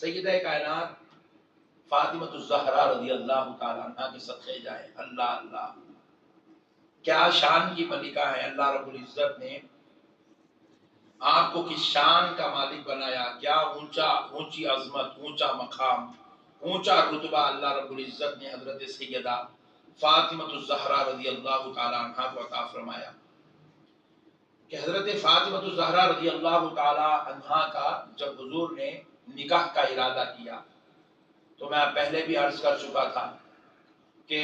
سیدہ کائنات فاطمہ الزہرا رضی اللہ تعالیٰ عنہ کے صدقے جائے. اللہ اللہ کیا شان کی ملکہ ہے. اللہ رب العزت نے آپ کو کس شان کا مالک بنایا. کیا اونچی عظمت، اونچا مقام، اونچا رتبہ اللہ رب العزت نے حضرت سیدہ فاطمہ الزہرا رضی اللہ تعالیٰ عنہ کو عطا فرمایا کہ حضرت فاطمہ الزہرا رضی اللہ تعالیٰ عنہ کا جب حضور نے نکاح کا ارادہ کیا تو میں پہلے بھی عرض کر چکا تھا کہ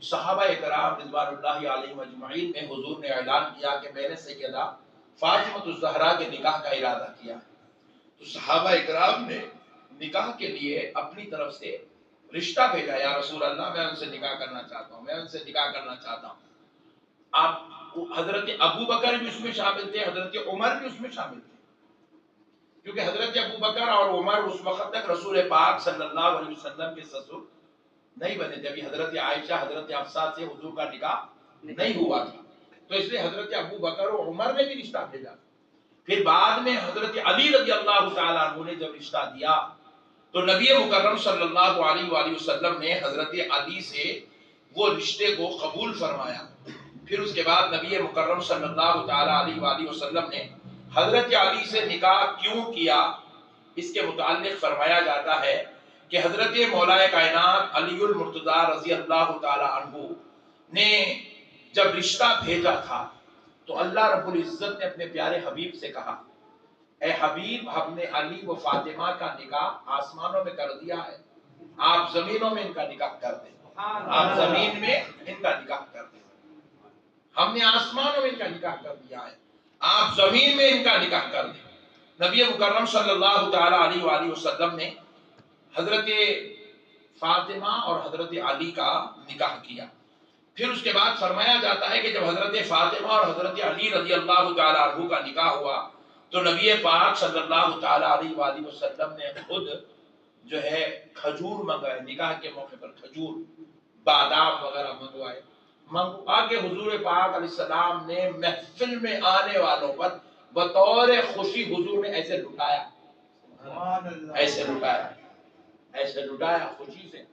صحابہ اکرام رضوان اللہ علیہم اجمعین میں حضور نے اعلان کیا کہ میں نے سیدہ فاطمہ الزہرا کے نکاح کا ارادہ کیا. تو صحابہ اکرام نے نکاح کے لیے اپنی طرف سے رشتہ بھیجا. یا رسول اللہ میں ان سے نکاح کرنا چاہتا ہوں، میں ان سے نکاح کرنا چاہتا ہوں. آپ حضرت ابو بکر بھی اس میں شامل تھے، حضرت عمر بھی اس میں شامل تھے، کیونکہ حضرت ابو بکر اور عمر اس وقت تک رسول پاک صلی اللہ علیہ وسلم کے سسر نہیں بنے تھے. ابھی حضرت عائشہ حضرت حفصہ سے حضور کا نکاح نہیں ہوا تھا، تو اس لیے حضرت ابو بکر اور عمر نے بھی رشتہ بھیجا. پھر بعد میں حضرت علی رضی اللہ تعالیٰ عنہ نے جب رشتہ دیا تو نبی مکرم صلی اللہ علیہ وآلہ وسلم نے حضرت علی سے وہ رشتے کو قبول فرمایا. پھر اس کے بعد نبی مکرم صلی اللہ تعالیٰ علیہ وآلہ وسلم نے حضرت علی سے نکاح کیوں کیا، اس کے متعلق فرمایا جاتا ہے کہ حضرت مولا کائنات علی المرتضیٰ رضی اللہ تعالیٰ عنہ نے جب رشتہ بھیجا تھا تو اللہ رب العزت نے اپنے پیارے حبیب سے کہا، اے حبیب ہم نے علی و فاطمہ کا نکاح آسمانوں میں کر دیا ہے، آپ زمینوں میں ان کا نکاح کر دیں. آپ زمین میں ان کا نکاح کر دیں. ہم نے آسمانوں میں ان کا نکاح کر دیا ہے، آپ زمین میں ان کا نکاح کر دیں. نبی مکرم صلی اللہ تعالیٰ علیہ وآلہ وسلم نے حضرت فاطمہ اور حضرت علی کا نکاح کیا. پھر اس کے بعد فرمایا جاتا ہے کہ جب حضرت فاطمہ اور حضرت علی رضی اللہ تعالیٰ عنہ کا نکاح ہوا تو نبی پاک صلی اللہ تعالیٰ علیہ وآلہ وسلم نے خود جو ہے کھجور منگائے. نکاح کے موقع پر کھجور، بادام وغیرہ منگوا کے حضور پاک علیہ السلام نے محفل میں آنے والوں پر بطور خوشی حضور نے ایسے لٹایا، ایسے لٹایا خوشی سے.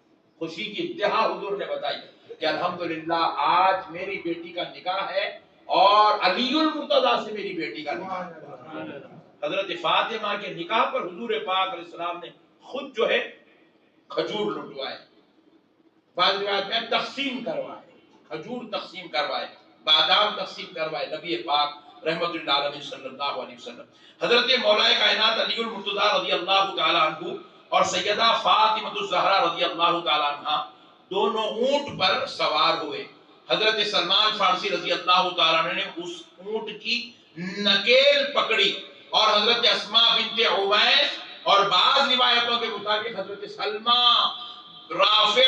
خوشی کی انتہا حضور نے بتائی کہ الحمدللہ آج میری بیٹی کا نکاح ہے اور علی المرتضیٰ سے میری بیٹی کا نکاح ہے. حضرت فاطمہ کے نکاح پر حضور پاک علیہ السلام نے خود جو ہے کھجور لٹوائے، بعض روایت میں تقسیم کروائے، کھجور تقسیم کروائے، بادام تقسیم کروائے. نبی پاک رحمت اللہ علیہ صلی اللہ علیہ وسلم حضرت مولا کائنات علی المرتضیٰ رضی اللہ تعالیٰ عنہ اور سیدہ فاطمہ الزہرا رضی اللہ تعالیٰ عنہ دونوں اونٹ پر سوار ہوئے. حضرت سلمان فارسی رضی اللہ تعالیٰ عنہ نے اس اونٹ کی نکیل پکڑی اور حضرت اسماء بنت عمیس اور بعض روایتوں کے مطابق حضرت سلمہ رافع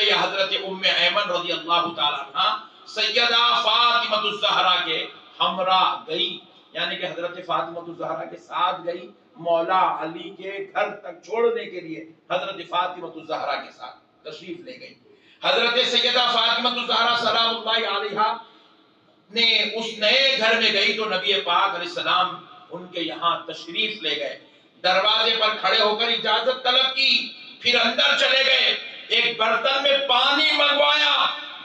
یا حضرت ایمن رضی اللہ تعالیٰ عنہ سیدہ فاطمہ الزہرا کے ہمراہ گئی، یعنی کہ حضرت فاطمہ الزہرا کے ساتھ گئی، مولا علی کے گھر تک چھوڑنے کے لیے حضرت فاطمہ الزہرا کے ساتھ تشریف لے گئی. حضرت سیدہ فاطمہ الزہرا سلام اللہ علیہا نے اس نئے گھر میں گئی تو نبی پاک علیہ السلام ان کے یہاں تشریف لے گئے. دروازے پر کھڑے ہو کر اجازت طلب کی، پھر اندر چلے گئے، ایک برتن میں پانی منگوایا،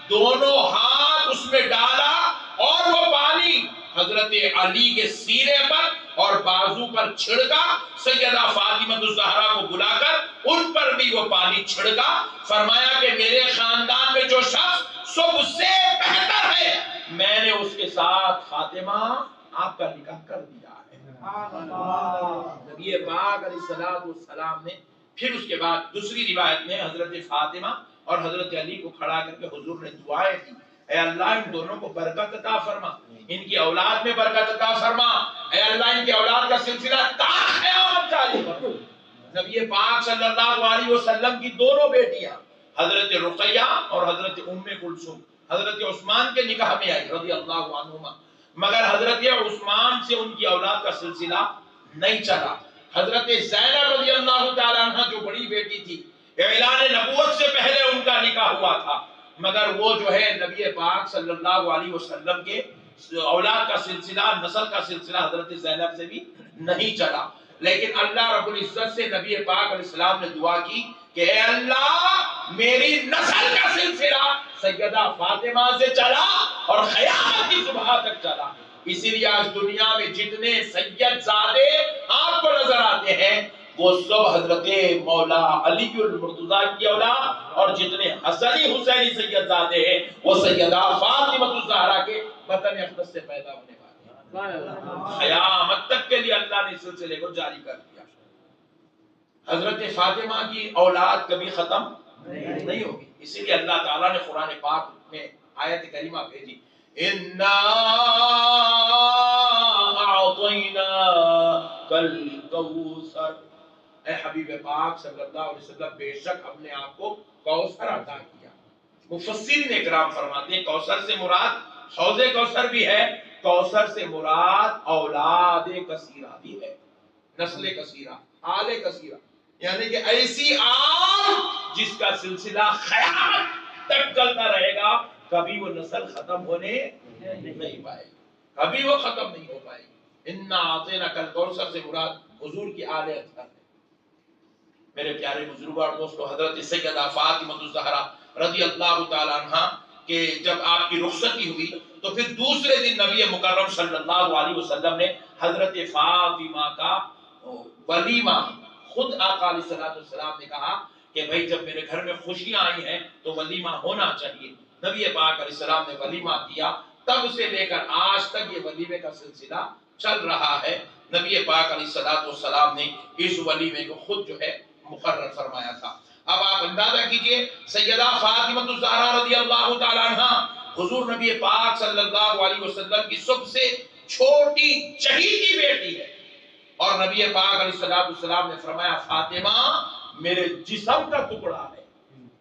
دونوں ہاتھ اس میں ڈالا اور وہ پانی حضرت علی کے سینے پر اور بازو پر چھڑکا. سیدہ فاطمہ الزہرا کو بلا کر ان پر بھی وہ پانی چھڑکا. فرمایا کہ میرے خاندان میں جو شخص سب اس سے بہتر ہے، میں نے اس کے ساتھ فاطمہ آپ کا نکاح کر دیا ہے. نبی پاک علیہ السلام نے پھر اس کے بعد دوسری روایت میں حضرت فاطمہ اور حضرت علی کو کھڑا کر کے حضور نے دعائیں دی، اے اللہ ان دونوں کو برکت عطا فرما، ان کی اولاد میں برکت عطا فرما، اے اللہ ان کی اولاد کا سلسلہ تا قیامت جاری فرما. نبی پاک صلی اللہ علیہ وسلم کی دونوں بیٹیاں حضرت رقیہ اور حضرت ام کلثوم حضرت عثمان کے نکاح میں آئی رضی اللہ عنہما، مگر حضرت عثمان سے ان کی اولاد کا سلسلہ نہیں چلا. حضرت زینب رضی اللہ تعالیٰ عنہ جو بڑی بیٹی تھی، اعلان نبوت سے پہلے ان کا نکاح ہوا تھا، مگر وہ جو ہے نبی پاک صلی اللہ علیہ وسلم کے اولاد کا سلسلہ، نسل کا سلسلہ حضرت زینب سے بھی نہیں چلا. لیکن اللہ رب العزت سے نبی پاک علیہ السلام نے دعا کی کہ اے اللہ میری نسل کا سلسلہ سیدہ فاطمہ سے چلا اور قیامت کی صبح تک چلا. اسی لیے آج دنیا میں جتنے سید زادے آپ کو نظر آتے ہیں وہ سب حضرت مولا علی المرتضیٰ کی اولاد، اور جتنے حسنی حسینی سید زادے ہیں وہ سیدہ فاطمہ الزہرا کے بطن اقدس سے پیدا ہونے والے ہیں. قیامت تک کے لیے اللہ نے سلسلے کو جاری کر دیا. حضرت فاطمہ کی اولاد کبھی ختم نہیں ہوگی. اسی لیے اللہ تعالیٰ نے قرآن پاک میں آیت کریمہ بھیجی، اِنَّا أَعْطَيْنَاكَ الْكَوْثَرَ، اے حبیب پاک صلی اللہ علیہ وسلم بے شک ہم نے آپ کو کوثر عطا کیا. مفسرین اکرام فرماتے ہیں کوثر سے مراد حوض کوثر بھی ہے، کوثر سے مراد اولاد کثیرہ بھی ہے، نسل کثیرہ، آل کثیرہ، یعنی کہ ایسی آل جس کا سلسلہ قیامت تک چلتا رہے گا، کبھی وہ نسل ختم ہونے نہیں پائے گی، کبھی وہ ختم نہیں ہو پائے گی. اِنَّا أَعْطَيْنَاكَ الْكَوْثَرَ سے مراد حضور کی آل اطہر ہے. میرے پیارے بزرگوں اور دوستو، حضرت سیدہ فاطمہ الزہرا رضی اللہ تعالی عنہا کہ جب آپ کی رخصتی ہوئی تو پھر دوسرے دن نبی مکرم صلی اللہ علیہ وسلم نے حضرت فاطمہ کا ولیمہ، خود آقا علیہ السلام نے کہا کہ بھئی جب میرے گھر میں خوشیاں آئی ہیں تو ولیمہ ہونا چاہیے. نبی پاک علیہ السلام نے ولیمہ کیا، تب سے لے کر آج تک یہ ولیمے کا سلسلہ چل رہا ہے. نبی پاک علیہ السلام نے اس ولیمے کو خود جو ہے مقرر فرمایا تھا. اب آپ اندازہ کیجئے سیدہ فاطمہ الزہرا رضی اللہ تعالی عنہ حضور نبی پاک صلی اللہ علیہ وسلم کی سب سے چھوٹی چہیتی بیٹی ہے، اور نبی پاک علیہ السلام نے فرمایا فاطمہ میرے جسم کا ٹکڑا ہے.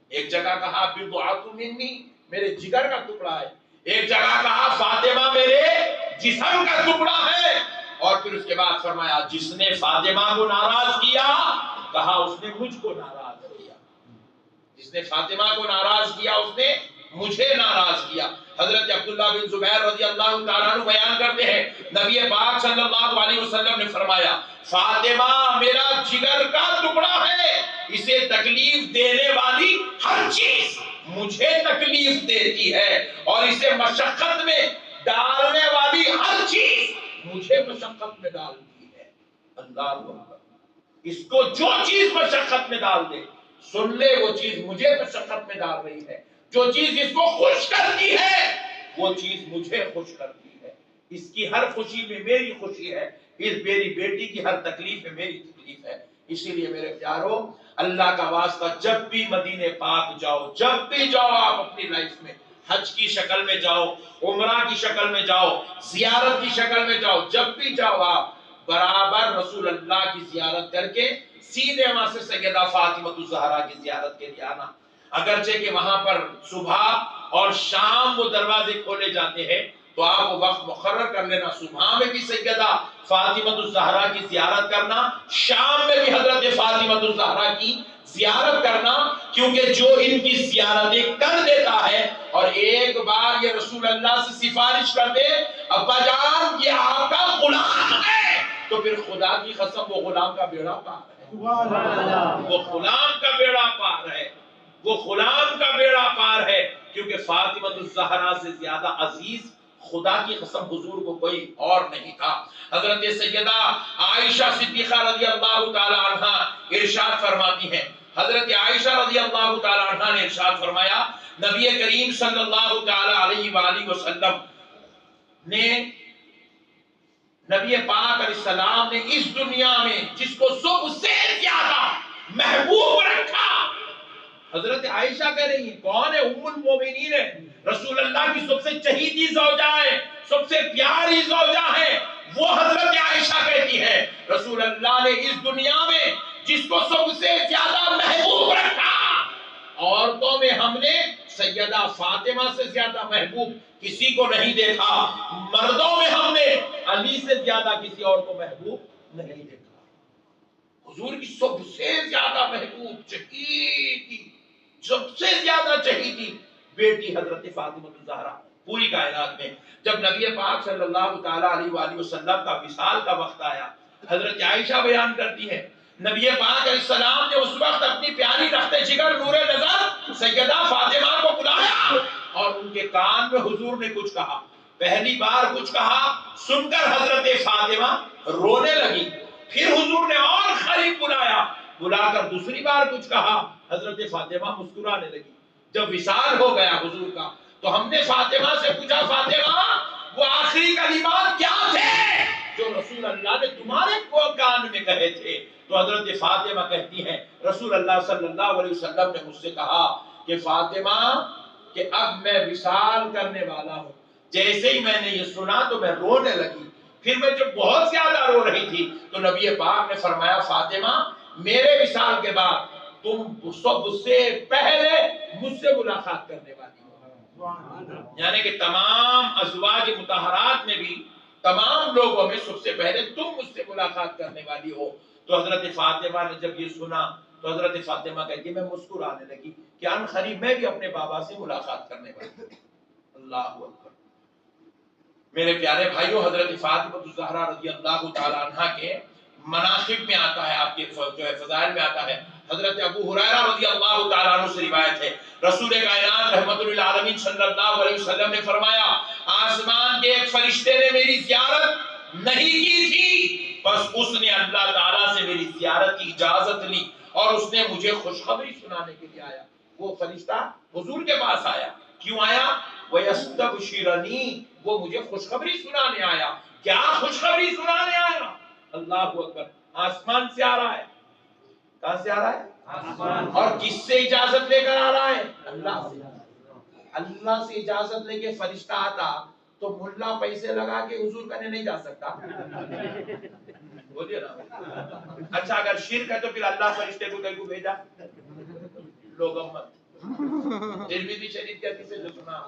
ایک جگہ کہا بضعۃ منی، میرے جگر کا ٹکڑا ہے. ایک جگہ کہا فاطمہ میرے جسم کا ٹکڑا ہے. اور پھر اس کے بعد فرمایا جس نے فاطمہ کو ناراض کیا، کہا اس نے مجھ کو ناراض کیا. جس نے فاطمہ کو ناراض کیا اس نے مجھے ناراض کیا. حضرت عبداللہ بن زبیر رضی اللہ تعالیٰ عنہ بیان کرتے ہیں نبی پاک صلی اللہ علیہ وسلم نے فرمایا فاطمہ میرا جگر کا ٹکڑا ہے، اسے تکلیف دینے والی ہر چیز مجھے تکلیف دیتی ہے، اور اسے مشقت میں ڈالنے والی ہر چیز مجھے مشقت میں ڈالتی ہے. اللہ اکبر. اس کو جو چیز مشقت میں ڈال دے سن لے وہ چیز مجھے مشقت میں ڈال رہی ہے، جو چیز اس کو خوش کرتی ہے وہ چیز مجھے خوش کرتی ہے. اس کی ہر خوشی میں میری خوشی ہے، اس میری بیٹی کی ہر تکلیف میں میری تکلیف ہے. اسی لیے میرے پیارو اللہ کا واسطہ جب بھی مدینے پاک جاؤ، جب بھی جاؤ آپ اپنی لائف میں، حج کی شکل میں جاؤ، عمرہ کی شکل میں جاؤ، زیارت کی شکل میں جاؤ، جب بھی جاؤ آپ برابر رسول اللہ کی زیارت کر کے سیدھے وہاں سے سیدہ فاطمہ الزہرا کی زیارت کے لیے آنا. اگرچہ کہ وہاں پر صبح اور شام وہ دروازے کھولے جاتے ہیں تو آپ وہ وقت مقرر کر لینا، صبح میں بھی سیدہ فاطمہ الزہرا کی زیارت کرنا، شام میں بھی حضرت فاطمہ الزہرا کی زیارت کرنا، کیونکہ جو ان کی زیارتیں کر دیتا ہے اور ایک بار یہ رسول اللہ سے سفارش کر دے ابا جان یہ آپ کا غلام ہے، تو پھر خدا کی قسم وہ غلام کا بیڑا پار ہے. وہ غلام کا بیڑا پار ہے، وہ غلام کا بیڑا پار ہے، کیونکہ فاطمہ الزہرا سے زیادہ عزیز خدا کی قسم حضور کو کوئی اور نہیں تھا. حضرت سیدہ عائشہ صدیقہ رضی اللہ تعالی عنہا ارشاد فرماتی ہیں، حضرت عائشہ رضی اللہ تعالی عنہا نے ارشاد فرمایا نبی کریم صلی اللہ تعالی علیہ وآلہ وسلم نے نبی پاک علیہ السلام نے اس دنیا میں جس کو سب سے زیادہ محبوب رکھا، حضرت عائشہ کہہ رہی ہیں کون ہے؟ ام المومنین ہے، رسول اللہ کی سب سے چہیتی زوجہ ہے، سب سے پیاری زوجہ ہے. وہ حضرت عائشہ کہتی ہے رسول اللہ نے اس دنیا میں جس کو سب سے زیادہ محبوب رکھا، عورتوں میں ہم نے سیدہ فاطمہ سے زیادہ محبوب کسی کو نہیں دیکھا، مردوں میں ہم نے علی سے زیادہ کسی اور کو محبوب نہیں دیکھا. حضور کی سب سے زیادہ محبوب چہیتی، سب سے زیادہ چہیتی بیٹی حضرت فاطمہ الزہرا پوری کائنات میں. جب نبی پاک صلی اللہ تعالی علیہ وآلہ وسلم کا وصال کا وقت آیا، حضرت عائشہ بیان کرتی ہے نبی پاک علیہ السلام نے اس وقت اپنی پیاری رخت جگر نور نظر سیدہ فاطمہ کو بلایا اور ان کے کان میں حضور نے کچھ کہا. پہلی بار کچھ کہا سن کر حضرت فاطمہ رونے لگی. پھر حضور نے اور قریب بلا کر دوسری بار کچھ کہا. حضرت فاطمہ مسکرانے لگی. جب وصال ہو گیا حضور کا تو ہم نے فاطمہ سے پوچھا فاطمہ وہ آخری کلمات کیا تھے جو رسول اللہ نے تمہارے کان میں کہے تھے؟ تو حضرت فاطمہ کہتی ہیں رسول اللہ صلی اللہ علیہ وسلم نے مجھ سے کہا کہ فاطمہ کہ اب میں وصال کرنے والا ہوں. جیسے ہی میں نے یہ سنا تو میں رونے لگی. پھر میں جب بہت زیادہ رو رہی تھی تو نبی پاک نے فرمایا فاطمہ میرے وصال کے بعد تم سب سے پہلے مجھ سے ملاقات کرنے والی ہو. یعنی کہ تمام ازواج مطہرات میں بھی تمام لوگوں میں سب سے پہلے تم مجھ سے ملاقات کرنے والی ہو. تو حضرت فاطمہ نے جب یہ سنا تو حضرت فاطمہ کہتی میں مسکرانے لگی کہ ان قریب میں بھی اپنے بابا سے ملاقات کرنے والی ہوں. اللہ اکبر. میرے پیارے بھائیو حضرت فاطمہ الزہرا رضی اللہ تعالی عنہا کے مناقب میں آتا ہے آپ کے جو ہے فضائل میں آتا ہے. حضرت ابو ہریرہ رضی اللہ تعالی عنہ سے روایت ہے رسول کائنات رحمت للعالمین صلی اللہ علیہ وسلم نے فرمایا آسمان کے ایک فرشتے نے میری زیارت نہیں کی تھی بس اس نے اللہ تعالیٰ سے میری زیارت کی اجازت لی اور اس نے مجھے خوشخبری سنانے کے لیے آیا. وہ فرشتہ حضور کے پاس آیا. کیوں آیا؟ وَيَسْتَبْشِرَنِي وہ مجھے خوشخبری سنانے آیا. کیا خوشخبری سنانے آیا؟ اللہ اکبر. آسمان سے آ رہا ہے. کہاں سے آ رہا ہے؟ آسمان. اور کس سے اجازت لے کر آ رہا ہے؟ اللہ سے. اللہ سے اجازت لے کے فرشتہ آتا تو ملا پیسے لگا کے حضور کرنے نہیں جا سکتا. بولیے نا. اچھا اگر شرک ہے تو پھر اللہ فرشتے کو کہیں کو بھیجا لوگ مت. ترمذی شریف کے حدیث سے جو سنا